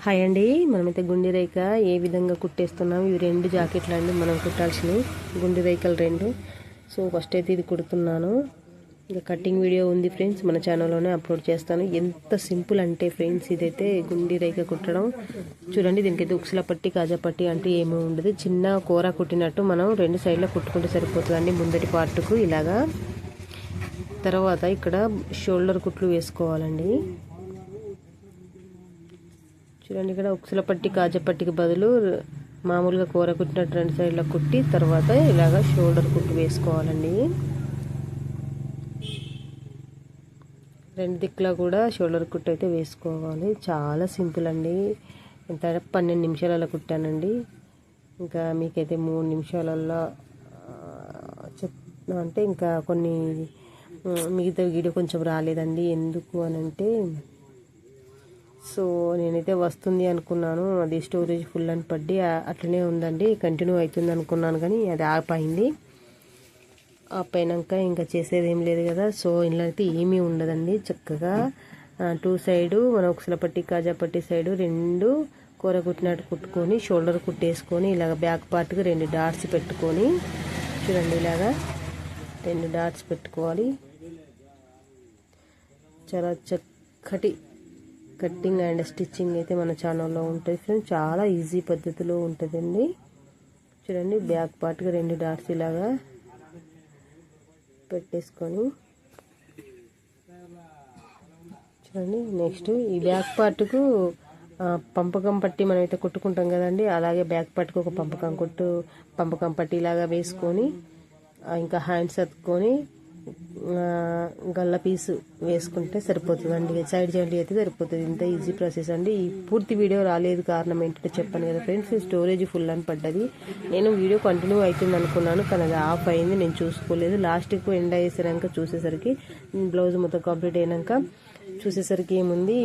Hi అండి, మనమైతే గుండె రేఖ ఏ విధంగా కుట్టేస్తున్నాం. ఇవి 2 జాకెట్లు అండి మనం కుట్టాల్సినవి, గుండె రేఖలు 2. సో ఫస్ట్ అయితే ఇది కుడుతున్నాను. ఇంకా కటింగ్ వీడియో ఉంది ఫ్రెండ్స్, మన ఛానల్లోనే అప్లోడ్ చేస్తాను. ఎంత సింపుల్ అంటే ఫ్రెండ్స్, ఇదైతే గుండె రేఖ కుట్టడం చూడండి. దీనికైతే ఉక్సుల పట్టి కాజా పట్టి అంటే ఏమీ ఉండదు. చిన్న కూర కుట్టినట్టు మనం 2 సైడ్లో కుట్టుకుంటే సరిపోతుందండి, ముందటి పార్ట్కు ఇలాగా. తర్వాత ఇక్కడ షోల్డర్ కుట్లు వేసుకోవాలండి. చూడండి, ఇక్కడ ఉక్సుల పట్టి కాజా పట్టికి బదులు మామూలుగా కూర కుట్టినట్టు 2 సైడ్లో కుట్టి తర్వాత ఇలాగ షోల్డర్ కుట్టు వేసుకోవాలండి. 2 దిక్కులా కూడా షోల్డర్ కుట్టు అయితే వేసుకోవాలి. చాలా సింపుల్ అండి. ఎంత 12 నిమిషాలలో కుట్టానండి. ఇంకా మీకైతే 3 నిమిషాలలో అంటే ఇంకా కొన్ని మిగతా వీడియో కొంచెం రాలేదండి. ఎందుకు అని అంటే, సో నేనైతే వస్తుంది అనుకున్నాను, అది స్టోరేజ్ ఫుల్ అని పడి అట్లనే ఉందండి. కంటిన్యూ అవుతుంది అనుకున్నాను కానీ అది ఆపైంది. ఆపైనాక ఇంకా చేసేది ఏం లేదు కదా. సో ఇంట్లో అయితే ఏమీ ఉండదండి. చక్కగా 2 సైడు మన ఉక్సుల పట్టి కాజా పట్టి సైడు 2 కూర కుట్టినట్టు కుట్టుకొని షోల్డర్ కుట్టేసుకొని ఇలాగ బ్యాక్ పార్ట్కి 2 డాట్స్ పెట్టుకొని చూడండి, ఇలాగా 2 డాట్స్ పెట్టుకోవాలి. చాలా చక్కటి కట్టింగ్ అండ్ స్టిచ్చింగ్ అయితే మన ఛానల్లో ఉంటుంది ఫ్రెండ్స్. చాలా ఈజీ పద్ధతిలో ఉంటుందండి. చూడండి, బ్యాక్ పార్ట్కి 2 డాట్స్ ఇలాగా పెట్టేసుకొని చూడండి. నెక్స్ట్ ఈ బ్యాక్ పార్ట్కు పంపకం పట్టి మనం అయితే కుట్టుకుంటాం కదండి, అలాగే బ్యాక్ పార్ట్కి ఒక పంపకం పట్టి ఇలాగా వేసుకొని ఇంకా హ్యాండ్స్ అతుక్కొని గల్ల పీసు వేసుకుంటే సరిపోతుందండి. సైడ్ జాయింట్ అయితే సరిపోతుంది. ఇంత ఈజీ ప్రాసెస్ అండి. ఈ పూర్తి వీడియో రాలేదు, కారణం ఏంటంటే చెప్పాను కదా ఫ్రెండ్స్, స్టోరేజ్ ఫుల్ అని పడ్డది. నేను వీడియో కంటిన్యూ అవుతుంది అనుకున్నాను కానీ అది ఆఫ్ అయింది, నేను చూసుకోలేదు. లాస్ట్కు ఎండ్ అయ్యేసరికి చూసేసరికి బ్లౌజ్ మొత్తం కంప్లీట్ అయినాక చూసేసరికి ఏముంది,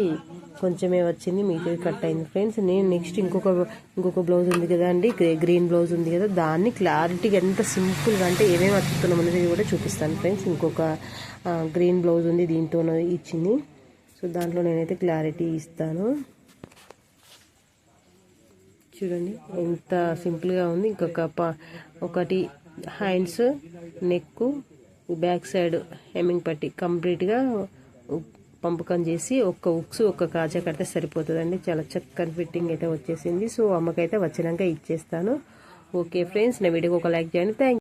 కొంచెమే వచ్చింది, మిగతాది కట్ అయింది ఫ్రెండ్స్. నేను నెక్స్ట్ ఇంకొక బ్లౌజ్ ఉంది కదా అండి, గ్రీన్ బ్లౌజ్ ఉంది కదా, దాన్ని క్లారిటీగా ఎంత సింపుల్గా అంటే ఏమేమి అతుకుతున్నాం అనేది కూడా చూపిస్తాను ఫ్రెండ్స్. ఇంకొక గ్రీన్ బ్లౌజ్ ఉంది, దీంతో ఇచ్చింది. సో దాంట్లో నేనైతే క్లారిటీ ఇస్తాను. చూడండి ఎంత సింపుల్గా ఉంది. ఒకటి hands, neck, back side hemming పట్టి కంప్లీట్గా పంపకం చేసి ఒక్క ఉక్సు ఒక్క కాజా కడితే సరిపోతుందండి. చాలా చక్కని ఫిట్టింగ్ అయితే వచ్చేసింది. సో అమ్మకైతే వచ్చినాక ఇచ్చేస్తాను. ఓకే ఫ్రెండ్స్, నా వీడియోకి ఒక లైక్ చేయండి. థ్యాంక్